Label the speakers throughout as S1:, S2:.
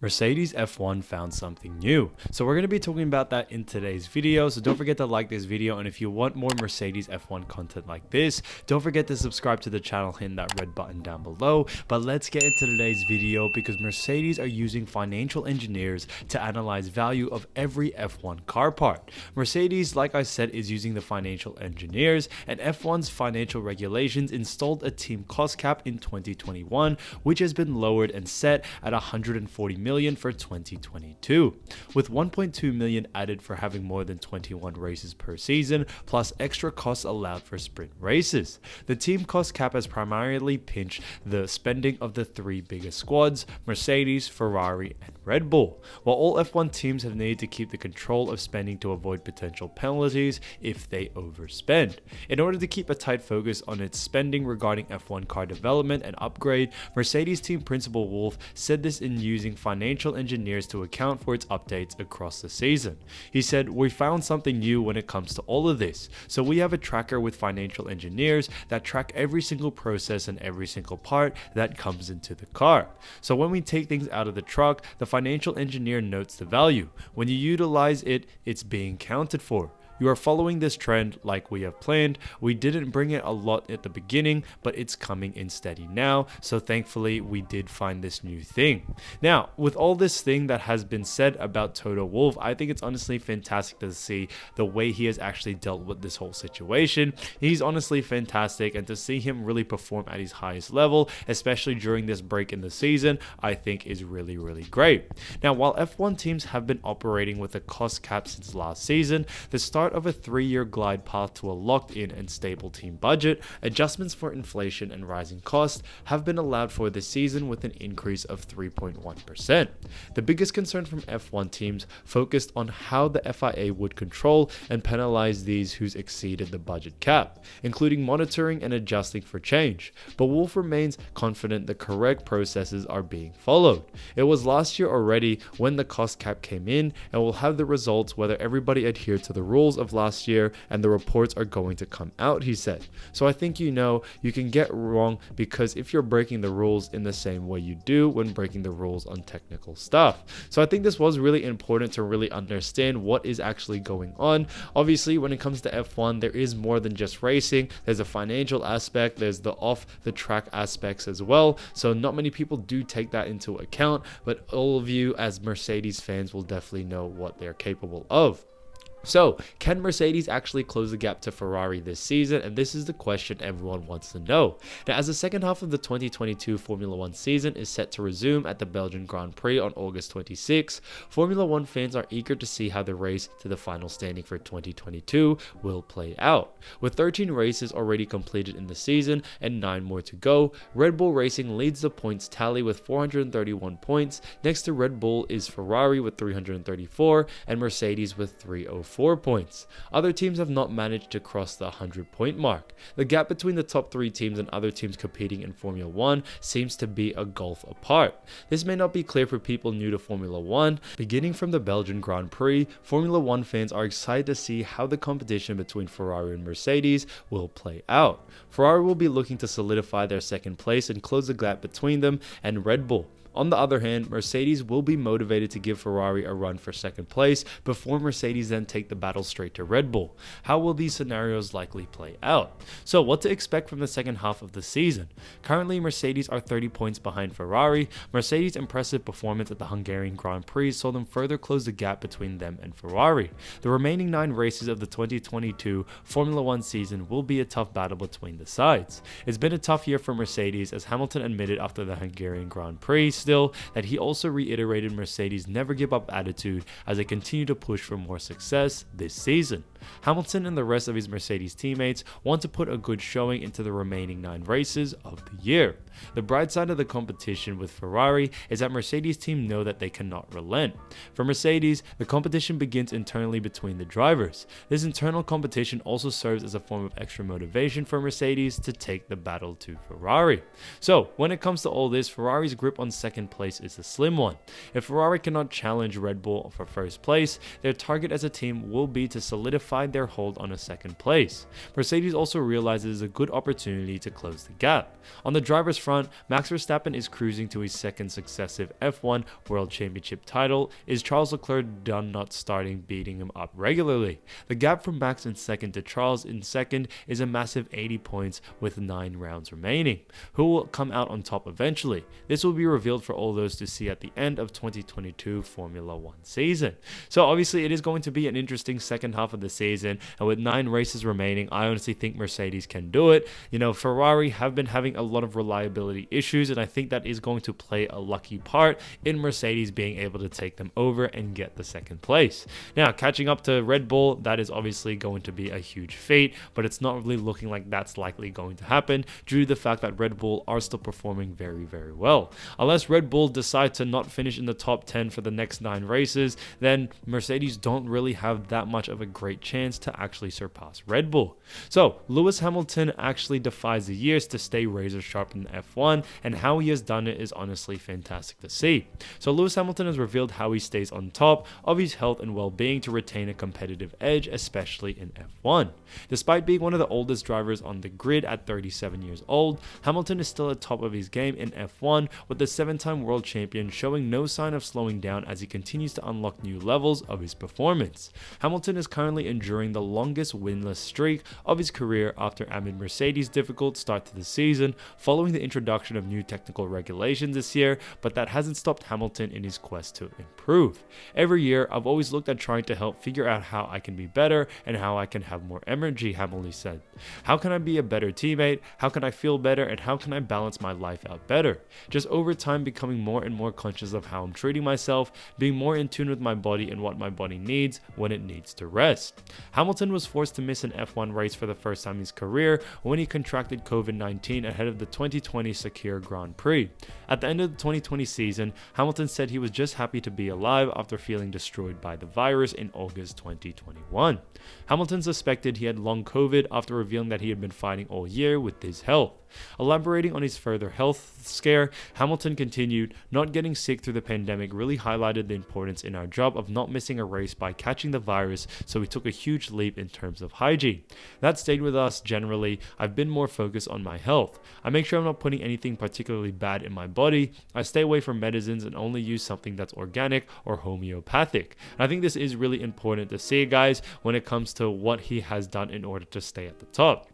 S1: Mercedes F1 found something new. So we're going to be talking about that in today's video. So don't forget to like this video. And if you want more Mercedes F1 content like this, don't forget to subscribe to the channel, hit that red button down below. But let's get into today's video because Mercedes are using financial engineers to analyze value of every F1 car part. Mercedes, like I said, is using the financial engineers, and F1's financial regulations installed a team cost cap in 2021, which has been lowered and set at 140 million for 2022, with 1.2 million added for having more than 21 races per season, plus extra costs allowed for sprint races. The team cost cap has primarily pinched the spending of the three biggest squads, Mercedes, Ferrari, and Red Bull, while all F1 teams have needed to keep the control of spending to avoid potential penalties if they overspend. In order to keep a tight focus on its spending regarding F1 car development and upgrade, Mercedes team principal Wolff said this in using financial engineers to account for its updates across the season. He said, "We found something new when it comes to all of this. So we have a tracker with financial engineers that track every single process and every single part that comes into the car. So when we take things out of the truck, the financial engineer notes the value. When you utilize it, it's being counted for. You are following this trend like we have planned. We didn't bring it a lot at the beginning, but it's coming in steady now. So thankfully, we did find this new thing." Now, with all this thing that has been said about Toto Wolff, I think it's honestly fantastic to see the way he has actually dealt with this whole situation. He's honestly fantastic, and to see him really perform at his highest level, especially during this break in the season, I think is really, really great. Now, while F1 teams have been operating with a cost cap since last season, the start of a 3-year glide path to a locked-in and stable team budget, adjustments for inflation and rising costs have been allowed for this season with an increase of 3.1%. The biggest concern from F1 teams focused on how the FIA would control and penalize these who's exceeded the budget cap, including monitoring and adjusting for change. But Wolff remains confident the correct processes are being followed. It was last year already when the cost cap came in, and we'll have the results whether everybody adhered to the rules of last year, and the reports are going to come out, he said. So I think you can get wrong because if you're breaking the rules in the same way you do when breaking the rules on technical stuff. So I think this was really important to really understand what is actually going on. Obviously, when it comes to F1, there is more than just racing. There's a financial aspect, there's the off the track aspects as well. So not many people do take that into account, but all of you as Mercedes fans will definitely know what they're capable of. So, can Mercedes actually close the gap to Ferrari this season? And this is the question everyone wants to know. Now, as the second half of the 2022 Formula 1 season is set to resume at the Belgian Grand Prix on August 26, Formula 1 fans are eager to see how the race to the final standing for 2022 will play out. With 13 races already completed in the season and 9 more to go, Red Bull Racing leads the points tally with 431 points. Next to Red Bull is Ferrari with 334 and Mercedes with 304 points. Other teams have not managed to cross the 100-point mark. The gap between the top 3 teams and other teams competing in Formula 1 seems to be a gulf apart. This may not be clear for people new to Formula 1. Beginning from the Belgian Grand Prix, Formula 1 fans are excited to see how the competition between Ferrari and Mercedes will play out. Ferrari will be looking to solidify their second place and close the gap between them and Red Bull. On the other hand, Mercedes will be motivated to give Ferrari a run for second place before Mercedes then take the battle straight to Red Bull. How will these scenarios likely play out? So what to expect from the second half of the season? Currently, Mercedes are 30 points behind Ferrari. Mercedes' impressive performance at the Hungarian Grand Prix saw them further close the gap between them and Ferrari. The remaining 9 races of the 2022 Formula 1 season will be a tough battle between the sides. It's been a tough year for Mercedes, as Hamilton admitted after the Hungarian Grand Prix that he also reiterated Mercedes' never give up attitude as they continue to push for more success this season. Hamilton and the rest of his Mercedes teammates want to put a good showing into the remaining 9 races of the year. The bright side of the competition with Ferrari is that Mercedes team know that they cannot relent. For Mercedes, the competition begins internally between the drivers. This internal competition also serves as a form of extra motivation for Mercedes to take the battle to Ferrari. So, when it comes to all this, Ferrari's grip on second place is a slim one. If Ferrari cannot challenge Red Bull for first place, their target as a team will be to solidify solidified their hold on a second place. Mercedes also realizes a good opportunity to close the gap. On the driver's front, Max Verstappen is cruising to his second successive F1 World Championship title. Is Charles Leclerc done not starting beating him up regularly? The gap from Max in second to Charles in second is a massive 80 points with 9 rounds remaining. Who will come out on top eventually? This will be revealed for all those to see at the end of 2022 Formula 1 season. So obviously it is going to be an interesting second half of the season, and with 9 races remaining, I honestly think Mercedes can do it. Ferrari have been having a lot of reliability issues, and I think that is going to play a lucky part in Mercedes being able to take them over and get the second place. Now, catching up to Red Bull, that is obviously going to be a huge feat, but it's not really looking like that's likely going to happen due to the fact that Red Bull are still performing very, very well. Unless Red Bull decide to not finish in the top 10 for the next 9 races, then Mercedes don't really have that much of a great chance to actually surpass Red Bull. So Lewis Hamilton actually defies the years to stay razor sharp in the F1, and how he has done it is honestly fantastic to see. So Lewis Hamilton has revealed how he stays on top of his health and well-being to retain a competitive edge, especially in F1. Despite being one of the oldest drivers on the grid at 37 years old, Hamilton is still at top of his game in F1, with the 7-time world champion showing no sign of slowing down as he continues to unlock new levels of his performance. Hamilton is currently enduring the longest winless streak of his career after amid Mercedes' difficult start to the season following the introduction of new technical regulations this year, but that hasn't stopped Hamilton in his quest to improve. Every year, I've always looked at trying to help figure out how I can be better and how I can have more energy, Hamilton said. How can I be a better teammate? How can I feel better? And how can I balance my life out better? Just over time becoming more and more conscious of how I'm treating myself, being more in tune with my body and what my body needs when it needs to rest. Hamilton was forced to miss an F1 race for the first time in his career when he contracted COVID-19 ahead of the 2020 Sakir Grand Prix. At the end of the 2020 season, Hamilton said he was just happy to be alive after feeling destroyed by the virus in August 2021. Hamilton suspected he had long COVID after revealing that he had been fighting all year with his health. Elaborating on his further health scare, Hamilton continued, "Not getting sick through the pandemic really highlighted the importance in our job of not missing a race by catching the virus, so we took a huge leap in terms of hygiene. That stayed with us generally. I've been more focused on my health. I make sure I'm not putting anything particularly bad in my body. I stay away from medicines and only use something that's organic or homeopathic." And I think this is really important to see, guys, when it comes to what he has done in order to stay at the top.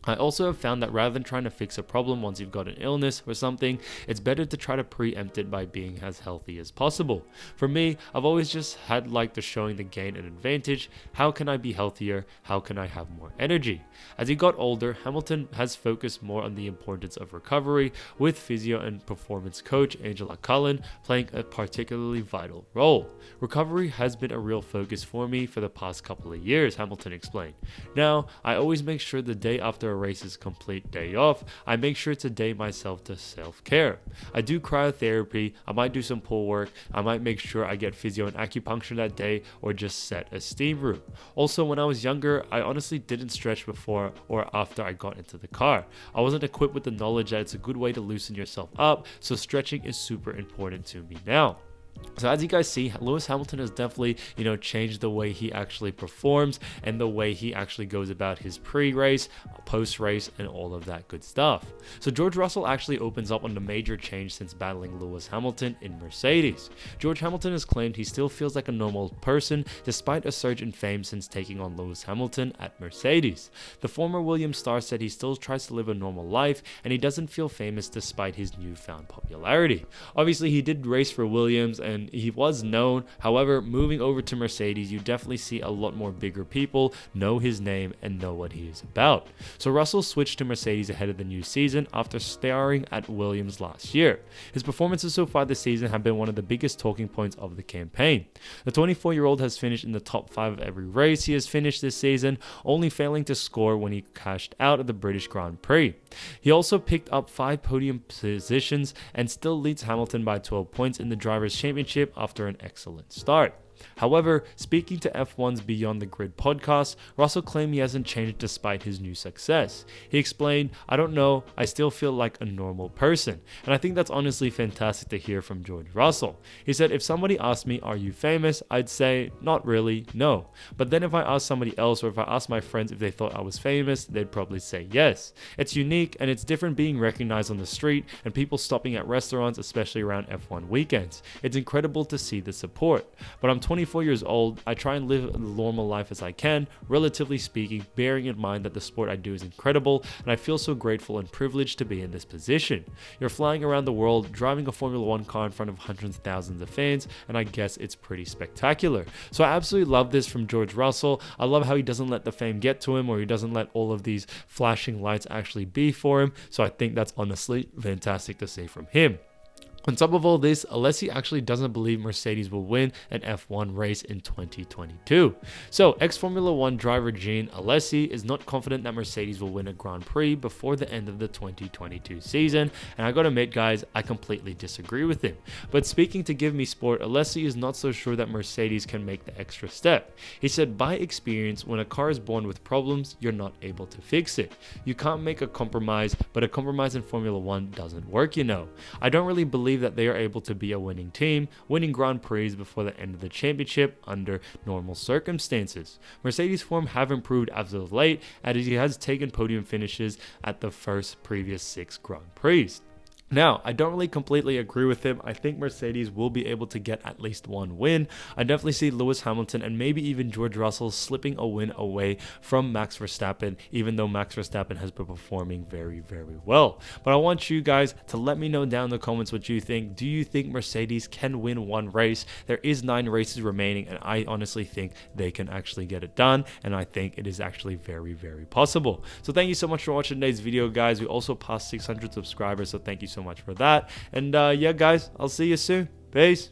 S1: I also have found that rather than trying to fix a problem once you've got an illness or something, it's better to try to preempt it by being as healthy as possible. For me, I've always just had like the showing the gain an advantage. How can I be healthier? How can I have more energy? As he got older, Hamilton has focused more on the importance of recovery, with physio and performance coach Angela Cullen playing a particularly vital role. Recovery has been a real focus for me for the past couple of years, Hamilton explained. Now, I always make sure the day after a race is complete day off, I make sure to day myself to self-care. I do cryotherapy, I might do some pull work, I might make sure I get physio and acupuncture that day, or just set a steam room. Also, when I was younger, I honestly didn't stretch before or after I got into the car. I wasn't equipped with the knowledge that it's a good way to loosen yourself up, so stretching is super important to me now. So as you guys see, Lewis Hamilton has definitely, changed the way he actually performs and the way he actually goes about his pre-race, post-race, and all of that good stuff. So George Russell actually opens up on the major change since battling Lewis Hamilton in Mercedes. George Hamilton has claimed he still feels like a normal person despite a surge in fame since taking on Lewis Hamilton at Mercedes. The former Williams star said he still tries to live a normal life and he doesn't feel famous despite his newfound popularity. Obviously, he did race for Williams and he was known. However, moving over to Mercedes, you definitely see a lot more bigger people know his name and know what he is about. So Russell switched to Mercedes ahead of the new season after starring at Williams last year. His performances so far this season have been one of the biggest talking points of the campaign. The 24-year-old has finished in the top 5 of every race he has finished this season, only failing to score when he cashed out at the British Grand Prix. He also picked up 5 podium positions and still leads Hamilton by 12 points in the Drivers' Championship after an excellent start. However, speaking to F1's Beyond the Grid podcast, Russell claimed he hasn't changed despite his new success. He explained, "I don't know, I still feel like a normal person." And I think that's honestly fantastic to hear from George Russell. He said, "If somebody asked me, are you famous? I'd say, not really, no. But then if I asked somebody else, or if I asked my friends if they thought I was famous, they'd probably say yes. It's unique and it's different being recognized on the street and people stopping at restaurants, especially around F1 weekends. It's incredible to see the support. But I'm 24 years old. I try and live a normal life as I can, relatively speaking, bearing in mind that the sport I do is incredible, and I feel so grateful and privileged to be in this position. You're flying around the world, driving a Formula One car in front of hundreds of thousands of fans, and I guess it's pretty spectacular." So I absolutely love this from George Russell. I love how he doesn't let the fame get to him, or he doesn't let all of these flashing lights actually be for him. So I think that's honestly fantastic to see from him. On top of all this, Alessi actually doesn't believe Mercedes will win an F1 race in 2022. So, ex-Formula One driver Jean Alesi is not confident that Mercedes will win a Grand Prix before the end of the 2022 season, and I gotta admit guys, I completely disagree with him. But speaking to Give Me Sport, Alessi is not so sure that Mercedes can make the extra step. He said, "By experience, when a car is born with problems, you're not able to fix it. You can't make a compromise, but a compromise in Formula One doesn't work, you know. I don't really believe that they are able to be a winning team, winning Grand Prix before the end of the championship under normal circumstances. Mercedes' form have improved as of late, as he has taken podium finishes at the previous 6 Grand Prix." Now, I don't really completely agree with him. I think Mercedes will be able to get at least one win. I definitely see Lewis Hamilton and maybe even George Russell slipping a win away from Max Verstappen, even though Max Verstappen has been performing very, very well. But I want you guys to let me know down in the comments what you think. Do you think Mercedes can win one race? There is 9 races remaining, and I honestly think they can actually get it done, and I think it is actually very, very possible. So thank you so much for watching today's video, guys. We also passed 600 subscribers, so thank you so much for that. And yeah guys, I'll see you soon. Peace.